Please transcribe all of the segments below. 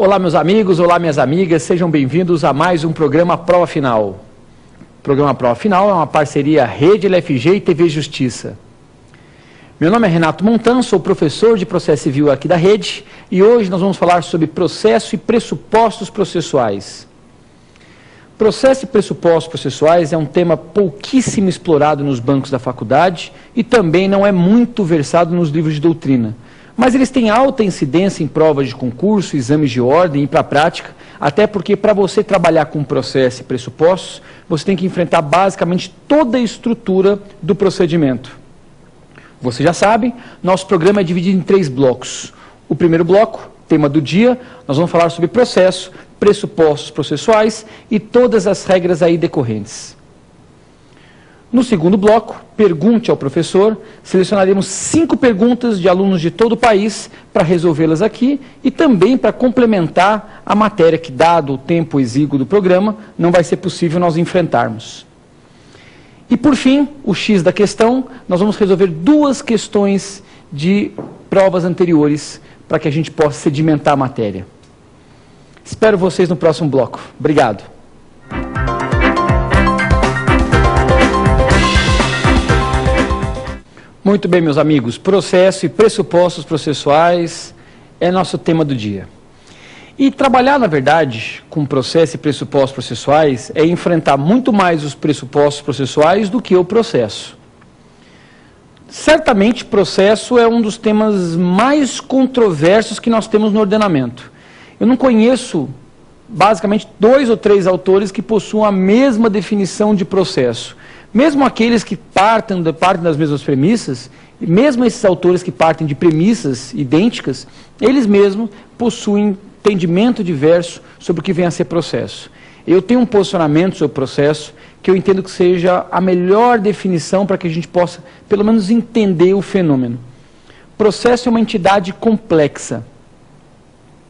Olá meus amigos, olá minhas amigas, sejam bem-vindos a mais um programa Prova Final. O programa Prova Final é uma parceria Rede LFG e TV Justiça. Meu nome é Renato Montan, sou professor de processo civil aqui da Rede e hoje nós vamos falar sobre processo e pressupostos processuais. Processo e pressupostos processuais é um tema pouquíssimo explorado nos bancos da faculdade e também não é muito versado nos livros de doutrina. Mas eles têm alta incidência em provas de concurso, exames de ordem e para a prática, até porque para você trabalhar com processo e pressupostos, você tem que enfrentar basicamente toda a estrutura do procedimento. Você já sabe, nosso programa é dividido em 3 blocos. O primeiro bloco, tema do dia, nós vamos falar sobre processo, pressupostos processuais e todas as regras aí decorrentes. No segundo bloco, pergunte ao professor, selecionaremos 5 perguntas de alunos de todo o país para resolvê-las aqui e também para complementar a matéria que, dado o tempo exíguo do programa, não vai ser possível nós enfrentarmos. E por fim, o X da questão, nós vamos resolver 2 questões de provas anteriores para que a gente possa sedimentar a matéria. Espero vocês no próximo bloco. Obrigado. Muito bem, meus amigos, processo e pressupostos processuais é nosso tema do dia. E trabalhar, na verdade, com processo e pressupostos processuais é enfrentar muito mais os pressupostos processuais do que o processo. Certamente, processo é um dos temas mais controversos que nós temos no ordenamento. Eu não conheço, basicamente, 2 ou 3 autores que possuam a mesma definição de processo. Mesmo aqueles que partem das mesmas premissas, mesmo esses autores que partem de premissas idênticas, eles mesmos possuem entendimento diverso sobre o que vem a ser processo. Eu tenho um posicionamento sobre o processo que eu entendo que seja a melhor definição para que a gente possa, pelo menos, entender o fenômeno. Processo é uma entidade complexa.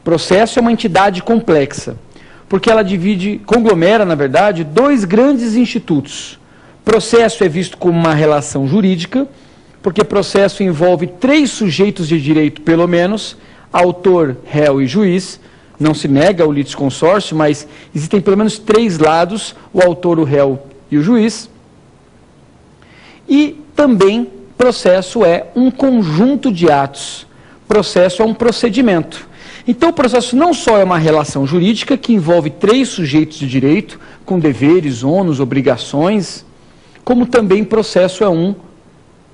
Processo é uma entidade complexa, porque ela conglomera, na verdade, 2 grandes institutos. Processo é visto como uma relação jurídica, porque processo envolve 3 sujeitos de direito, pelo menos, autor, réu e juiz. Não se nega o litisconsórcio, mas existem pelo menos 3 lados, o autor, o réu e o juiz. E também processo é um conjunto de atos. Processo é um procedimento. Então o processo não só é uma relação jurídica, que envolve 3 sujeitos de direito, com deveres, ônus, obrigações, como também processo é um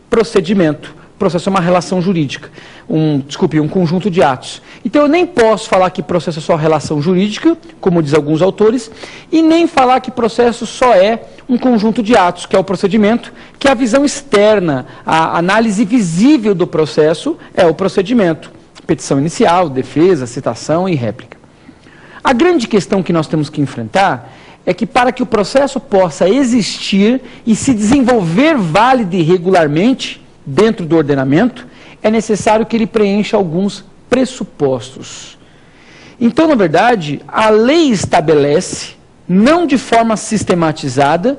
procedimento. Processo é uma relação jurídica, um conjunto de atos. Então eu nem posso falar que processo é só relação jurídica, como diz alguns autores, e nem falar que processo só é um conjunto de atos, que é o procedimento, que a visão externa, a análise visível do processo é o procedimento. Petição inicial, defesa, citação e réplica. A grande questão que nós temos que enfrentar é que para que o processo possa existir e se desenvolver válida e regularmente dentro do ordenamento, é necessário que ele preencha alguns pressupostos. Então, na verdade, a lei estabelece, não de forma sistematizada,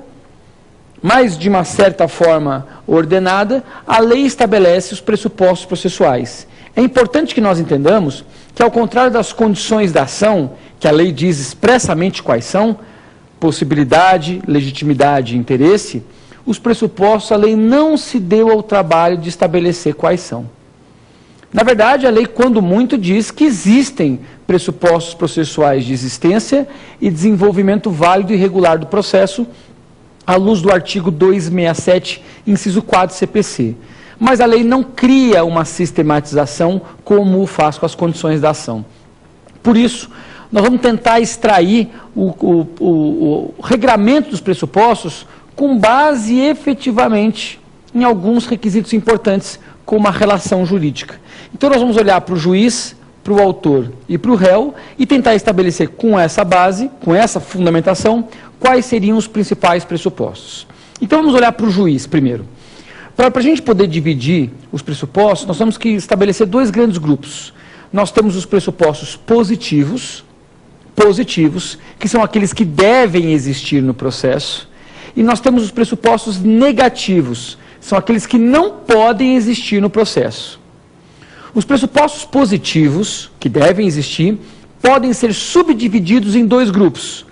mas de uma certa forma ordenada, a lei estabelece os pressupostos processuais. É importante que nós entendamos que, ao contrário das condições da ação, que a lei diz expressamente quais são, possibilidade, legitimidade e interesse, os pressupostos, a lei não se deu ao trabalho de estabelecer quais são. Na verdade, a lei, quando muito, diz que existem pressupostos processuais de existência e desenvolvimento válido e regular do processo, à luz do artigo 267, inciso 4 CPC. Mas a lei não cria uma sistematização como o faz com as condições da ação. Por isso, nós vamos tentar extrair o regramento dos pressupostos com base efetivamente em alguns requisitos importantes, como a relação jurídica. Então nós vamos olhar para o juiz, para o autor e para o réu e tentar estabelecer com essa base, com essa fundamentação, quais seriam os principais pressupostos. Então vamos olhar para o juiz primeiro. Para a gente poder dividir os pressupostos, nós temos que estabelecer 2 grandes grupos. Nós temos os pressupostos positivos, que são aqueles que devem existir no processo, e nós temos os pressupostos negativos, são aqueles que não podem existir no processo. Os pressupostos positivos, que devem existir, podem ser subdivididos em dois grupos.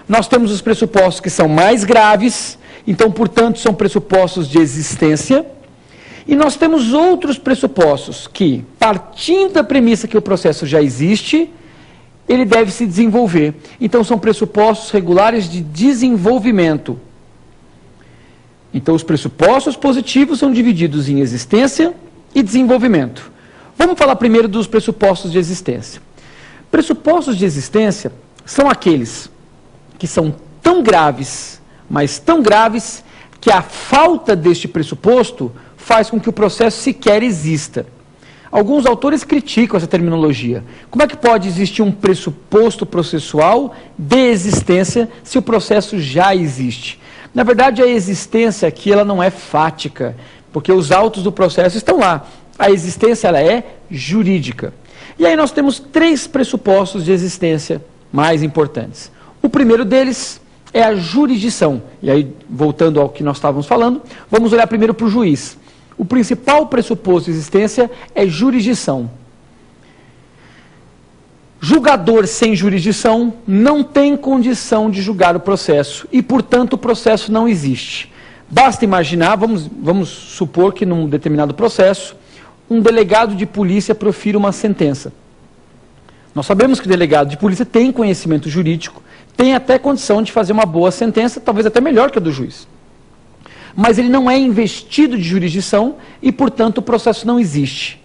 Nós temos os pressupostos que são mais graves, então, portanto, são pressupostos de existência. E nós temos outros pressupostos que, partindo da premissa que o processo já existe, ele deve se desenvolver. Então, são pressupostos regulares de desenvolvimento. Então, os pressupostos positivos são divididos em existência e desenvolvimento. Vamos falar primeiro dos pressupostos de existência. Pressupostos de existência são aqueles que são tão graves, mas tão graves, que a falta deste pressuposto faz com que o processo sequer exista. Alguns autores criticam essa terminologia. Como é que pode existir um pressuposto processual de existência se o processo já existe? Na verdade, a existência aqui ela não é fática, porque os autos do processo estão lá. A existência ela é jurídica. E aí nós temos três pressupostos de existência mais importantes. O primeiro deles é a jurisdição. E aí, voltando ao que nós estávamos falando, vamos olhar primeiro para o juiz. O principal pressuposto de existência é jurisdição. Julgador sem jurisdição não tem condição de julgar o processo e, portanto, o processo não existe. Basta imaginar, vamos supor que num determinado processo, um delegado de polícia profira uma sentença. Nós sabemos que o delegado de polícia tem conhecimento jurídico, tem até condição de fazer uma boa sentença, talvez até melhor que a do juiz. Mas ele não é investido de jurisdição e, portanto, o processo não existe.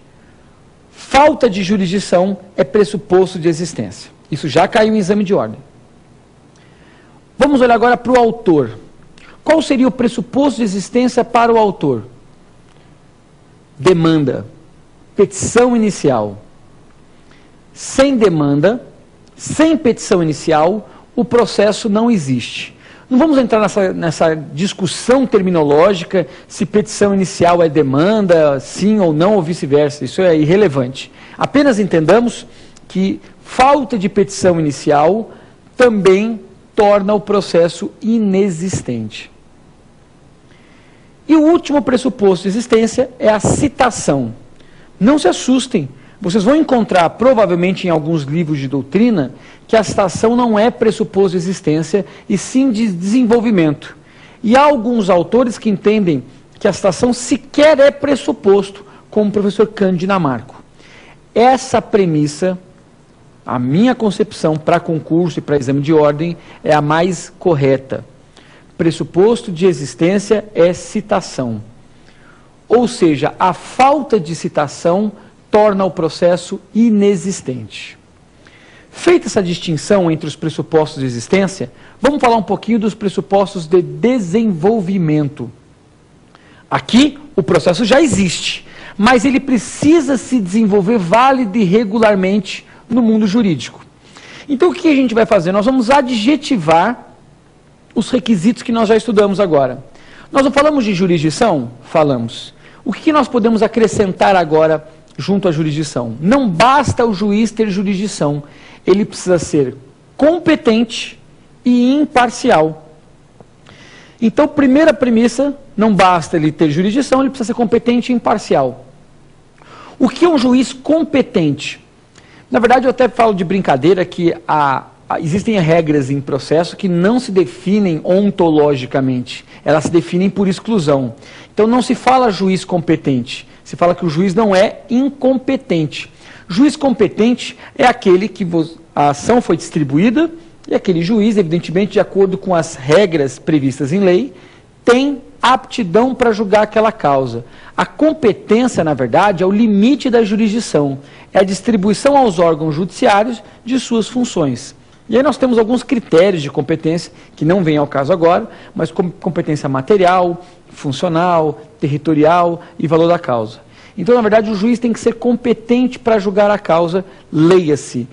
Falta de jurisdição é pressuposto de existência. Isso já caiu em exame de ordem. Vamos olhar agora para o autor. Qual seria o pressuposto de existência para o autor? Demanda, petição inicial. Sem demanda, sem petição inicial, o processo não existe. Não vamos entrar nessa discussão terminológica, se petição inicial é demanda, sim ou não, ou vice-versa. Isso é irrelevante. Apenas entendamos que falta de petição inicial também torna o processo inexistente. E o último pressuposto de existência é a citação. Não se assustem. Vocês vão encontrar, provavelmente em alguns livros de doutrina, que a citação não é pressuposto de existência, e sim de desenvolvimento. E há alguns autores que entendem que a citação sequer é pressuposto, como o professor Cândido Dinamarco. Essa premissa, a minha concepção para concurso e para exame de ordem, é a mais correta. Pressuposto de existência é citação. Ou seja, a falta de citação torna o processo inexistente. Feita essa distinção entre os pressupostos de existência, vamos falar um pouquinho dos pressupostos de desenvolvimento. Aqui, o processo já existe, mas ele precisa se desenvolver válida e regularmente no mundo jurídico. Então, o que a gente vai fazer? Nós vamos adjetivar os requisitos que nós já estudamos agora. Nós não falamos de jurisdição? Falamos. O que nós podemos acrescentar agora junto à jurisdição? Não basta o juiz ter jurisdição, ele precisa ser competente e imparcial. Então, primeira premissa, não basta ele ter jurisdição, ele precisa ser competente e imparcial. O que é um juiz competente? Na verdade, eu até falo de brincadeira que existem regras em processo que não se definem ontologicamente, elas se definem por exclusão. Então, não se fala juiz competente, se fala que o juiz não é incompetente. Juiz competente é aquele que a ação foi distribuída e aquele juiz, evidentemente, de acordo com as regras previstas em lei, tem aptidão para julgar aquela causa. A competência, na verdade, é o limite da jurisdição, é a distribuição aos órgãos judiciários de suas funções. E aí nós temos alguns critérios de competência, que não vêm ao caso agora, mas como competência material, funcional, territorial e valor da causa. Então, na verdade, o juiz tem que ser competente para julgar a causa, leia-se.